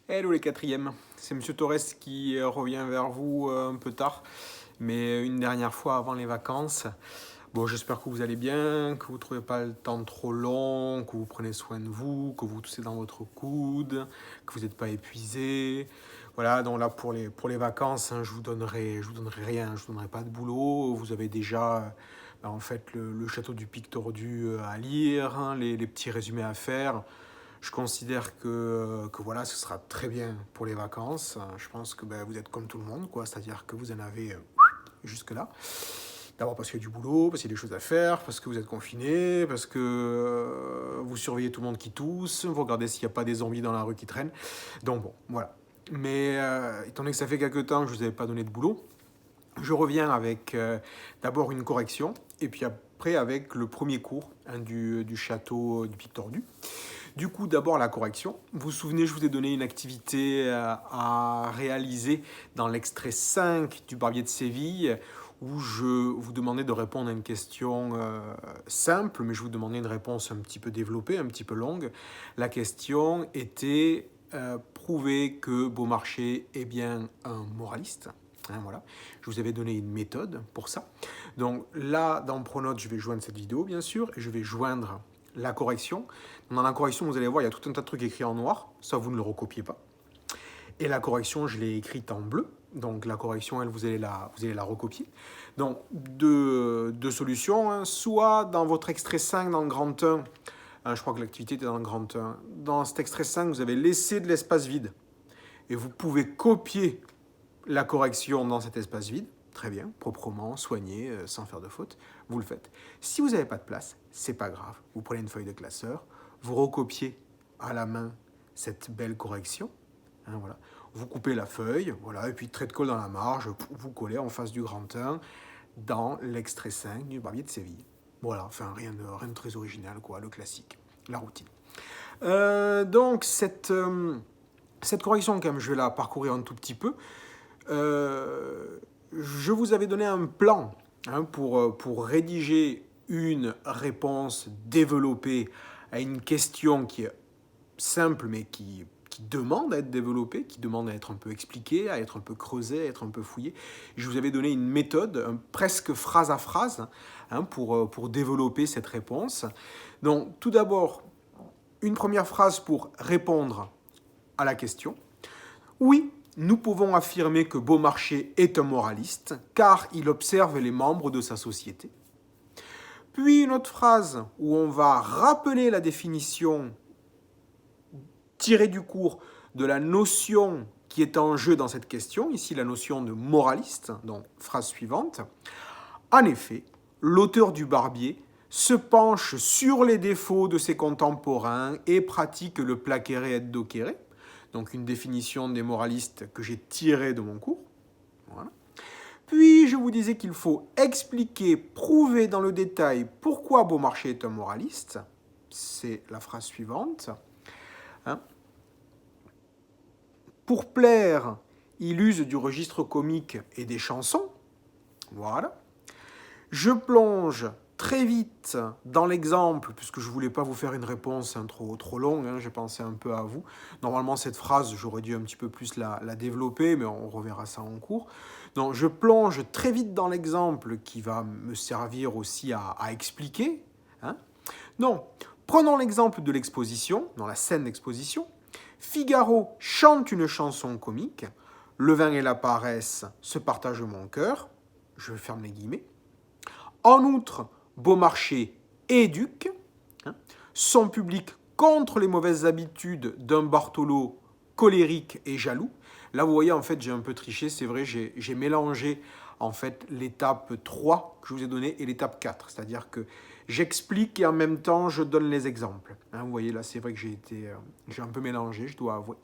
Hello les quatrièmes, c'est Monsieur Torres qui revient vers vous un peu tard, mais une dernière fois avant les vacances. Bon, j'espère que vous allez bien, que vous ne trouvez pas le temps trop long, que vous prenez soin de vous, que vous toussez dans votre coude, que vous n'êtes pas épuisé. Voilà, donc là pour les vacances, hein, je vous donnerai rien, je vous donnerai pas de boulot. Vous avez déjà en fait le château du Pic Tordu à lire, hein, les petits résumés à faire. Je considère que voilà, ce sera très bien pour les vacances. Je pense que vous êtes comme tout le monde, quoi. C'est-à-dire que vous en avez jusque-là. D'abord parce qu'il y a du boulot, parce qu'il y a des choses à faire, parce que vous êtes confinés, parce que vous surveillez tout le monde qui tousse, vous regardez s'il n'y a pas des zombies dans la rue qui traînent. Donc bon, voilà. Mais étant donné que ça fait quelques temps que je ne vous avais pas donné de boulot, je reviens avec d'abord une correction, et puis après avec le premier cours hein, du château du Pic Tordu. Du coup, d'abord la correction. Vous vous souvenez, je vous ai donné une activité à réaliser dans l'extrait 5 du Barbier de Séville, où je vous demandais de répondre à une question simple, mais je vous demandais une réponse un petit peu développée, un petit peu longue. La question était prouver que Beaumarchais est bien un moraliste. Hein, voilà. Je vous avais donné une méthode pour ça. Donc là, dans Pronote, je vais joindre cette vidéo, bien sûr, et je vais joindre la correction. Dans la correction, vous allez voir, il y a tout un tas de trucs écrits en noir. Ça, vous ne le recopiez pas. Et la correction, je l'ai écrite en bleu. Donc la correction, elle, vous allez la recopier. Donc deux solutions. Hein. Soit dans votre extrait 5, dans le grand 1, hein, je crois que l'activité était dans le grand 1. Dans cet extrait 5, vous avez laissé de l'espace vide. Et vous pouvez copier la correction dans cet espace vide. Très bien, proprement, soigné, sans faire de faute, vous le faites. Si vous n'avez pas de place, c'est pas grave. Vous prenez une feuille de classeur, vous recopiez à la main cette belle correction. Hein, voilà. Vous coupez la feuille, voilà, et puis trait de colle dans la marge, vous collez en face du grand 1 dans l'extrait 5 du Barbier de Séville. Voilà, enfin rien de très original, quoi, le classique, la routine. Donc cette correction, quand même, je vais la parcourir un tout petit peu. Je vous avais donné un plan hein, pour rédiger une réponse développée à une question qui est simple mais qui demande à être développée, qui demande à être un peu expliquée, à être un peu creusée, à être un peu fouillée. Je vous avais donné une méthode, presque phrase à phrase, hein, pour développer cette réponse. Donc tout d'abord, une première phrase pour répondre à la question. Oui, nous pouvons affirmer que Beaumarchais est un moraliste, car il observe les membres de sa société. Puis une autre phrase où on va rappeler la définition tirée du cours de la notion qui est en jeu dans cette question, ici la notion de moraliste, donc phrase suivante. En effet, l'auteur du Barbier se penche sur les défauts de ses contemporains et pratique le placere et docere, donc une définition des moralistes que j'ai tirée de mon cours. Voilà. Puis je vous disais qu'il faut expliquer, prouver dans le détail pourquoi Beaumarchais est un moraliste. C'est la phrase suivante. Hein. Pour plaire, il use du registre comique et des chansons. Voilà. Je plonge très vite dans l'exemple, puisque je ne voulais pas vous faire une réponse hein, trop longue, hein, j'ai pensé un peu à vous. Normalement, cette phrase, j'aurais dû un petit peu plus la développer, mais on reverra ça en cours. Donc, je plonge très vite dans l'exemple qui va me servir aussi à expliquer. Hein. Donc, prenons l'exemple de l'exposition, dans la scène d'exposition. Figaro chante une chanson comique. Le vin et la paresse se partagent mon cœur. Je ferme les guillemets. En outre, Beaumarchais éduque hein, son public contre les mauvaises habitudes d'un Bartholo colérique et jaloux. Là, vous voyez, en fait, j'ai un peu triché, c'est vrai, j'ai mélangé en fait l'étape 3 que je vous ai donnée et l'étape 4. C'est-à-dire que j'explique et en même temps, je donne les exemples. Hein, vous voyez, là, c'est vrai que j'ai un peu mélangé, je dois avouer.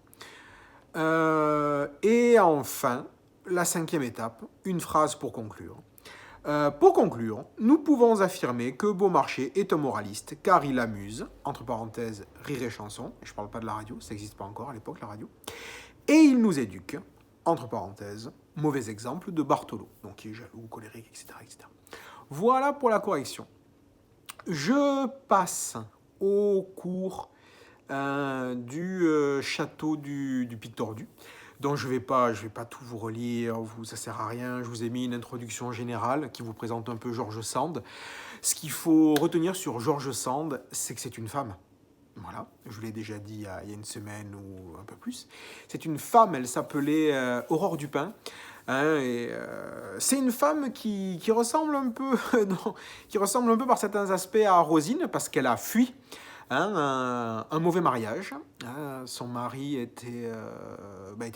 Et enfin, la 5e étape, une phrase pour conclure. Pour conclure, nous pouvons affirmer que Beaumarchais est un moraliste car il amuse, entre parenthèses, rire et chanson, je ne parle pas de la radio, ça n'existe pas encore à l'époque la radio, et il nous éduque, entre parenthèses, mauvais exemple de Bartholo, donc qui est jaloux, colérique, etc., etc. Voilà pour la correction. Je passe au cours château du Pic Tordu. Donc je vais pas tout vous relire, ça sert à rien. Je vous ai mis une introduction générale qui vous présente un peu George Sand. Ce qu'il faut retenir sur George Sand, c'est que c'est une femme. Voilà, je vous l'ai déjà dit il y a une semaine ou un peu plus. C'est une femme, elle s'appelait Aurore Dupin. Hein, c'est une femme qui ressemble un peu, non, qui ressemble un peu par certains aspects à Rosine, parce qu'elle a fui un mauvais mariage. Hein. Son mari était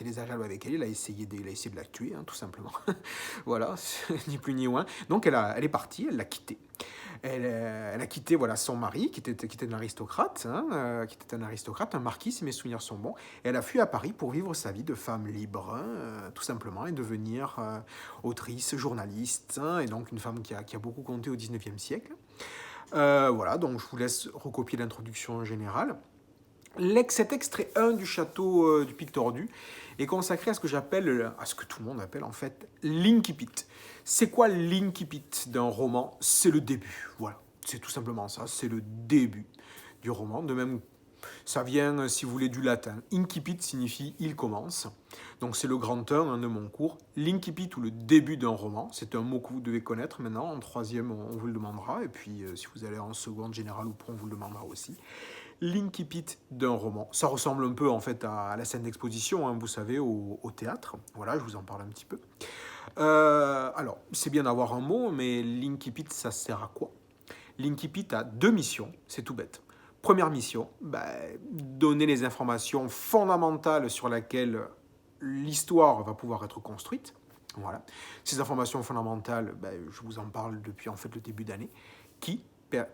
désagréable avec elle, il a essayé de la tuer, tout simplement. Voilà, ni plus ni moins. Donc elle est partie, elle l'a quitté. Elle a quitté son mari, qui était un aristocrate, un marquis, si mes souvenirs sont bons. Et elle a fui à Paris pour vivre sa vie de femme libre, tout simplement, et devenir autrice, journaliste, et donc une femme qui a beaucoup compté au 19e siècle. Voilà, donc je vous laisse recopier l'introduction générale. Cet extrait 1 du château du Pic Tordu est consacré à ce que j'appelle, à ce que tout le monde appelle en fait, l'incipit. C'est quoi l'incipit d'un roman? C'est le début, voilà. C'est tout simplement ça, c'est le début du roman. De même, ça vient, si vous voulez, du latin. Incipit signifie « il commence ». Donc c'est le grand 1 de mon cours. L'incipit ou le début d'un roman, c'est un mot que vous devez connaître maintenant. En troisième, on vous le demandera. Et puis, si vous allez en seconde, générale ou pro, on vous le demandera aussi. L'incipit d'un roman. Ça ressemble un peu en fait à la scène d'exposition, vous savez, au théâtre. Voilà, je vous en parle un petit peu. Alors, c'est bien d'avoir un mot, mais l'incipit, ça sert à quoi? L'incipit a 2 missions, c'est tout bête. Première mission, donner les informations fondamentales sur lesquelles l'histoire va pouvoir être construite. Voilà. Ces informations fondamentales, je vous en parle depuis en fait le début d'année.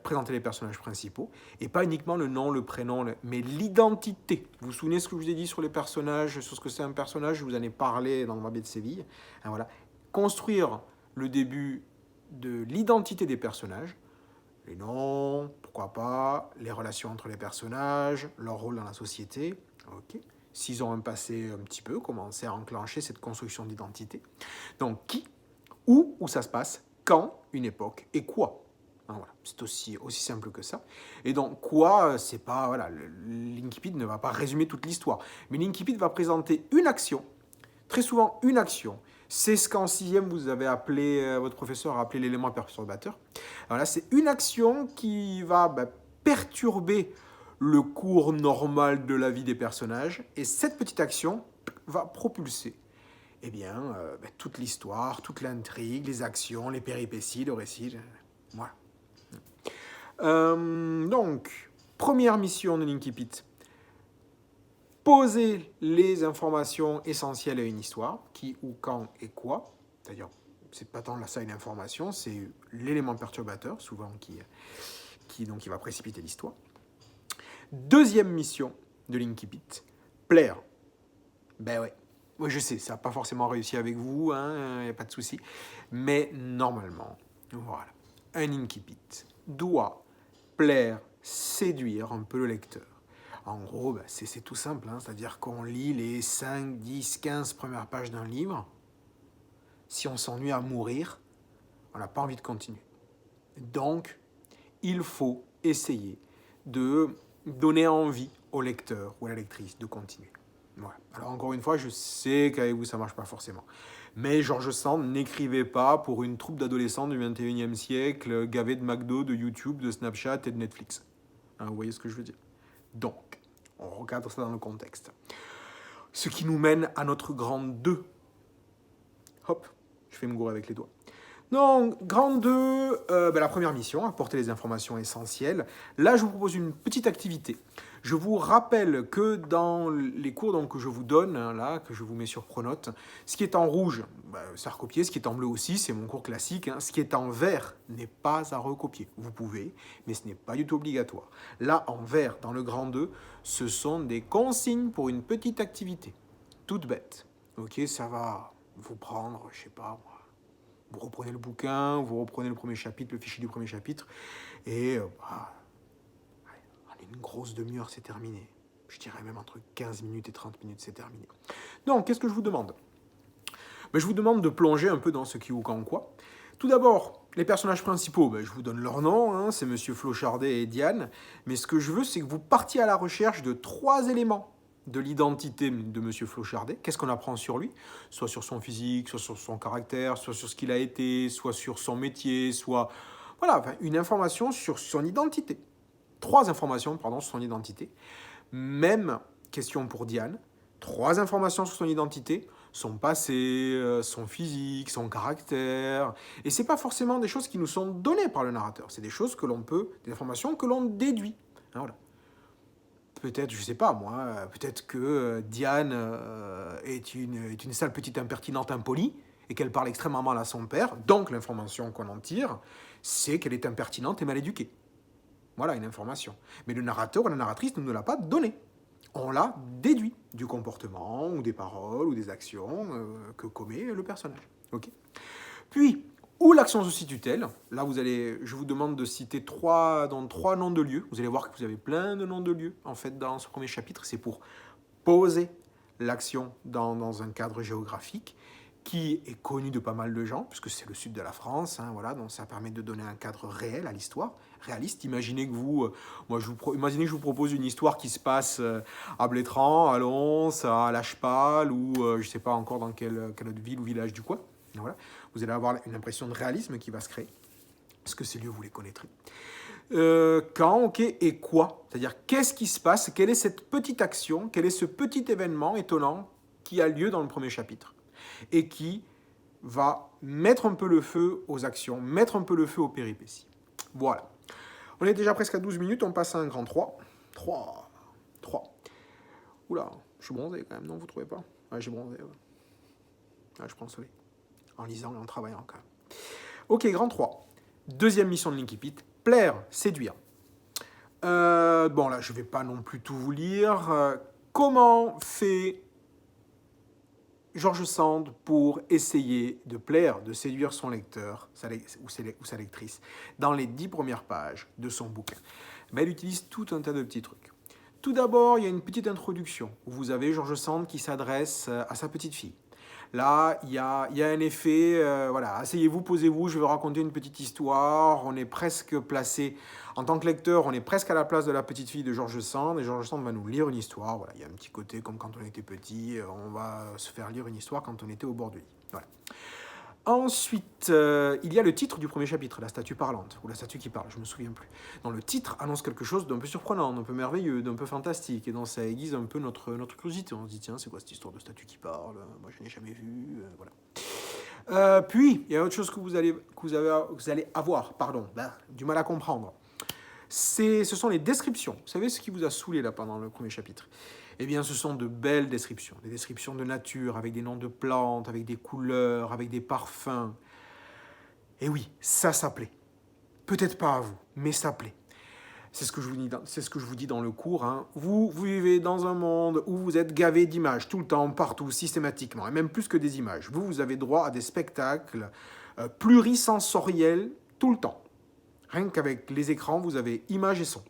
Présenter les personnages principaux, et pas uniquement le nom, le prénom, mais l'identité. Vous vous souvenez ce que je vous ai dit sur les personnages, sur ce que c'est un personnage, je vous en ai parlé dans le Barbier de Séville. Voilà. Construire le début de l'identité des personnages, les noms, pourquoi pas, les relations entre les personnages, leur rôle dans la société, ok. S'ils ont un passé un petit peu, commencer à enclencher cette construction d'identité. Donc qui, où ça se passe, quand, une époque, et quoi. Voilà, c'est aussi simple que ça. Et donc, quoi, c'est pas... Voilà, l'incipit ne va pas résumer toute l'histoire. Mais l'incipit va présenter une action, très souvent une action. C'est ce qu'en 6e, vous avez appelé, votre professeur a appelé l'élément perturbateur. Voilà, c'est une action qui va perturber le cours normal de la vie des personnages. Et cette petite action va propulser toute l'histoire, toute l'intrigue, les actions, les péripéties, le récit. Voilà. Donc, première mission de l'incipit. Poser les informations essentielles à une histoire, qui, où, quand et quoi. C'est-à-dire, c'est pas tant ça une information, c'est l'élément perturbateur, souvent qui va précipiter l'histoire. Deuxième mission de l'incipit, plaire. Oui, je sais, ça n'a pas forcément réussi avec vous, il n'y a pas de souci. Mais normalement, voilà, un incipit doit plaire, séduire un peu le lecteur. En gros, c'est tout simple, c'est-à-dire qu'on lit les 5, 10, 15 premières pages d'un livre. Si on s'ennuie à mourir, on n'a pas envie de continuer. Donc, il faut essayer de donner envie au lecteur ou à la lectrice de continuer. Voilà. Alors encore une fois, je sais qu'avec vous, ça ne marche pas forcément. Mais George Sand n'écrivait pas pour une troupe d'adolescents du 21e siècle, gavés de McDo, de YouTube, de Snapchat et de Netflix. Vous voyez ce que je veux dire? Donc, on recadre ça dans le contexte. Ce qui nous mène à notre grand 2. Hop, je fais me gourer avec les doigts. Donc, grand 2, la première mission, apporter les informations essentielles. Là, je vous propose une petite activité. Je vous rappelle que dans les cours que je vous donne, que je vous mets sur Pronote, ce qui est en rouge, c'est à recopier. Ce qui est en bleu aussi, c'est mon cours classique. Ce qui est en vert n'est pas à recopier. Vous pouvez, mais ce n'est pas du tout obligatoire. Là, en vert, dans le grand 2, ce sont des consignes pour une petite activité. Toute bête. Ok, ça va vous prendre, je sais pas moi. Vous reprenez le bouquin, vous reprenez le premier chapitre, le fichier du premier chapitre, et une grosse demi-heure, c'est terminé. Je dirais même entre 15 minutes et 30 minutes, c'est terminé. Donc, qu'est-ce que je vous demande? Je vous demande de plonger un peu dans ce qui ou quand quoi. Tout d'abord, les personnages principaux, je vous donne leur nom, c'est Monsieur Flochardet et Diane, mais ce que je veux, c'est que vous partiez à la recherche de 3 éléments de l'identité de M. Flochardet. Qu'est-ce qu'on apprend sur lui? Soit sur son physique, soit sur son caractère, soit sur ce qu'il a été, soit sur son métier, soit... Voilà, enfin, une information sur son identité. 3 informations, pardon, sur son identité. Même question pour Diane. 3 informations sur son identité, son passé, son physique, son caractère. Et c'est pas forcément des choses qui nous sont données par le narrateur. C'est des choses que l'on peut, des informations que l'on déduit. Voilà. Peut-être, je sais pas moi, peut-être que Diane est une sale petite impertinente impolie et qu'elle parle extrêmement mal à son père. Donc l'information qu'on en tire, c'est qu'elle est impertinente et mal éduquée. Voilà une information. Mais le narrateur ou la narratrice ne nous l'a pas donnée. On l'a déduit du comportement ou des paroles ou des actions que commet le personnage. Okay. Puis, où l'action se situe-t-elle? Là, je vous demande de citer 3 noms de lieux. Vous allez voir que vous avez plein de noms de lieux. En fait, dans ce premier chapitre, c'est pour poser l'action dans un cadre géographique qui est connu de pas mal de gens, puisque c'est le sud de la France, hein, voilà, donc ça permet de donner un cadre réel à l'histoire, réaliste. Imaginez que imaginez que je vous propose une histoire qui se passe à Blétran, à Lons, à La Chapelle, ou je ne sais pas encore dans quelle autre ville ou village du coin. Voilà. Vous allez avoir une impression de réalisme qui va se créer, parce que ces lieux, vous les connaîtrez. Quand, ok, et quoi? C'est-à-dire, qu'est-ce qui se passe? Quelle est cette petite action? Quel est ce petit événement étonnant qui a lieu dans le premier chapitre? Et qui va mettre un peu le feu aux actions, mettre un peu le feu aux péripéties. Voilà. On est déjà presque à 12 minutes, on passe à un grand 3. 3. Oula, je suis bronzé quand même, non, vous trouvez pas? Ouais, j'ai bronzé. Ouais. Ouais, je prends le soleil. En lisant et en travaillant quand même. Ok, grand 3. Deuxième mission de Linkipit, plaire, séduire. Bon, là, je ne vais pas non plus tout vous lire. Comment fait George Sand pour essayer de plaire, de séduire son lecteur ou sa lectrice dans les 10 premières pages de son bouquin? Elle utilise tout un tas de petits trucs. Tout d'abord, il y a une petite introduction où vous avez George Sand qui s'adresse à sa petite fille. Là, il y a un effet, voilà, asseyez-vous, posez-vous, je vais vous raconter une petite histoire. On est presque placé, en tant que lecteur, on est presque à la place de la petite fille de George Sand, et George Sand va nous lire une histoire. Voilà, il y a un petit côté comme quand on était petit, on va se faire lire une histoire quand on était au bord du lit. Voilà. Ensuite, il y a le titre du premier chapitre, la statue parlante, ou la statue qui parle, je ne me souviens plus. Dans le titre annonce quelque chose d'un peu surprenant, d'un peu merveilleux, d'un peu fantastique, et donc ça aiguise un peu notre curiosité. On se dit, tiens, c'est quoi cette histoire de statue qui parle? Moi, je n'ai jamais vu, voilà. Puis, il y a autre chose que vous allez avoir, du mal à comprendre. Ce sont les descriptions. Vous savez ce qui vous a saoulé là pendant le premier chapitre? Eh bien, ce sont de belles descriptions, des descriptions de nature, avec des noms de plantes, avec des couleurs, avec des parfums. Et oui, ça plaît. Peut-être pas à vous, mais ça plaît. C'est ce que je vous dis dans le cours. Hein. Vous vivez dans un monde où vous êtes gavé d'images, tout le temps, partout, systématiquement, et même plus que des images. Vous avez droit à des spectacles plurisensoriels tout le temps. Rien qu'avec les écrans, vous avez images et sons.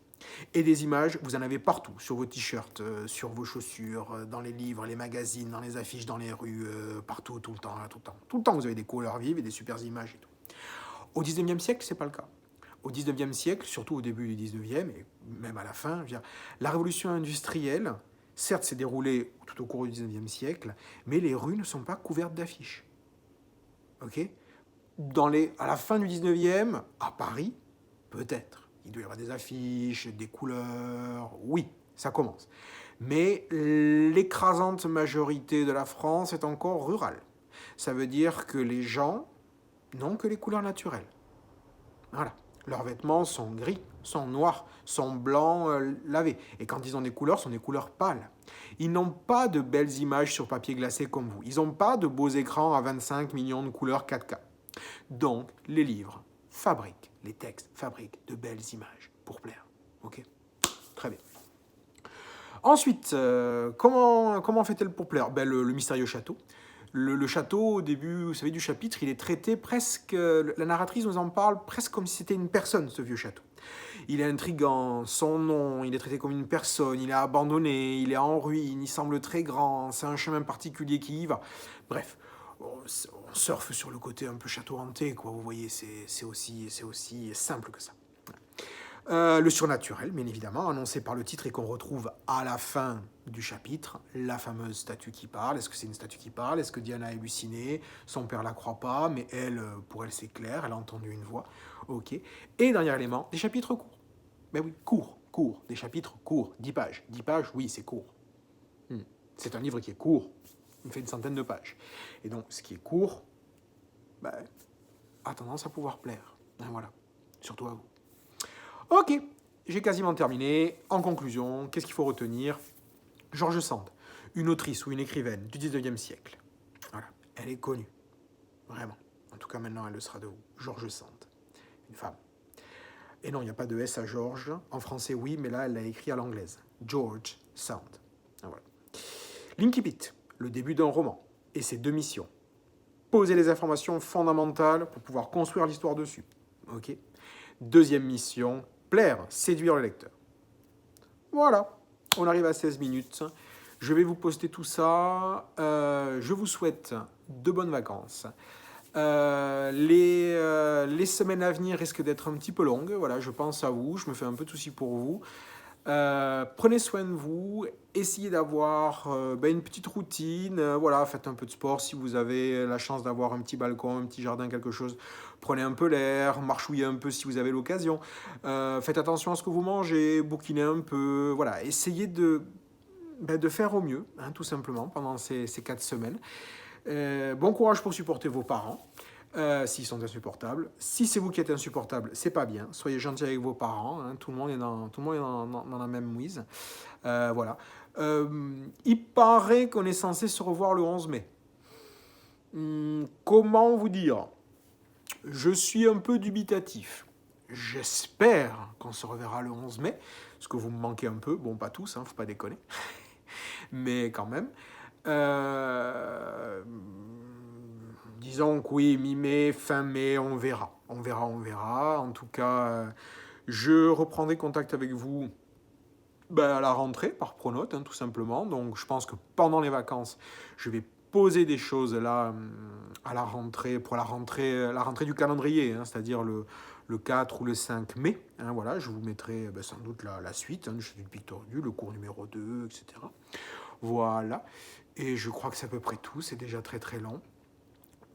Et des images, vous en avez partout, sur vos t-shirts, sur vos chaussures, dans les livres, les magazines, dans les affiches, dans les rues, partout, tout le temps. Tout le temps, vous avez des couleurs vives et des super images et tout. Au 19e siècle, c'est pas le cas. Au 19e siècle, surtout au début du 19e, et même à la fin, je veux dire, la révolution industrielle, certes, s'est déroulée tout au cours du 19e siècle, mais les rues ne sont pas couvertes d'affiches. Ok ? À la fin du 19e, à Paris, peut-être. Il doit y avoir des affiches, des couleurs, oui, ça commence. Mais l'écrasante majorité de la France est encore rurale. Ça veut dire que les gens n'ont que les couleurs naturelles. Voilà. Leurs vêtements sont gris, sont noirs, sont blancs lavés. Et quand ils ont des couleurs, ce sont des couleurs pâles. Ils n'ont pas de belles images sur papier glacé comme vous. Ils n'ont pas de beaux écrans à 25 millions de couleurs 4K. Donc, les livres fabriquent, les textes fabriquent de belles images pour plaire. Ok ? Très bien. Ensuite, comment fait-elle pour plaire? Le mystérieux château. Le château, au début, vous savez, du chapitre, il est traité presque... La narratrice nous en parle presque comme si c'était une personne, ce vieux château. Il est intriguant, son nom, il est traité comme une personne, il est abandonné, il est en ruine, il semble très grand, c'est un chemin particulier qui y va. Bref, on surfe sur le côté un peu château hanté, quoi. Vous voyez, c'est aussi simple que ça. Le surnaturel, bien évidemment, annoncé par le titre et qu'on retrouve à la fin du chapitre, la fameuse statue qui parle. Est-ce que c'est une statue qui parle? Est-ce que Diana a halluciné? Son père la croit pas, mais elle, pour elle, c'est clair, elle a entendu une voix. Ok. Et dernier élément, des chapitres courts. Ben oui, courts, des chapitres courts, 10 pages. 10 pages, oui, c'est court. C'est un livre qui est court, il fait une centaine de pages. Et donc, ce qui est court, ben, a tendance à pouvoir plaire. Ben voilà, surtout à vous. Ok, j'ai quasiment terminé. En conclusion, qu'est-ce qu'il faut retenir? George Sand, une autrice ou une écrivaine du 19e siècle. Voilà, elle est connue, vraiment. En tout cas, maintenant, elle le sera de vous. George Sand, une femme. Et non, il n'y a pas de S à George. En français, oui, mais là, elle l'a écrit à l'anglaise. George Sand. Voilà. L'Incipit, le début d'un roman, et ses 2 missions. Poser les informations fondamentales pour pouvoir construire l'histoire dessus. Ok. Deuxième mission, plaire, séduire le lecteur. Voilà, on arrive à 16 minutes. Je vais vous poster tout ça. Je vous souhaite de bonnes vacances. Les semaines à venir risquent d'être un petit peu longues. Voilà, je pense à vous, je me fais un peu de soucis pour vous. Prenez soin de vous, essayez d'avoir une petite routine, voilà, faites un peu de sport si vous avez la chance d'avoir un petit balcon, un petit jardin, quelque chose. Prenez un peu l'air, marchouillez un peu si vous avez l'occasion. Faites attention à ce que vous mangez, bouquinez un peu, voilà, essayez de faire au mieux, hein, tout simplement, pendant ces 4 semaines. Bon courage pour supporter vos parents. S'ils sont insupportables. Si c'est vous qui êtes insupportable, c'est pas bien. Soyez gentil avec vos parents. Hein. Tout le monde est dans la même mouise. Voilà. Il paraît qu'on est censé se revoir le 11 mai. Comment vous dire? Je suis un peu dubitatif. J'espère qu'on se reverra le 11 mai, parce que vous me manquez un peu. Bon, pas tous, hein, faut pas déconner. Mais quand même. Disons que oui, mi-mai, fin mai, on verra. On verra. En tout cas, je reprendrai contact avec vous à la rentrée, par Pronote, hein, tout simplement. Donc je pense que pendant les vacances, je vais poser des choses là à la rentrée, pour la rentrée du calendrier, hein, c'est-à-dire le 4 ou le 5 mai. Hein, voilà, je vous mettrai sans doute la suite, hein, du Chapitre Pictordu, le cours numéro 2, etc. Voilà. Et je crois que c'est à peu près tout, c'est déjà très très long.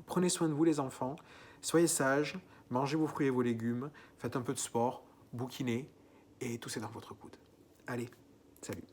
Prenez soin de vous les enfants, soyez sages, mangez vos fruits et vos légumes, faites un peu de sport, bouquinez, et tout c'est dans votre coude. Allez, salut.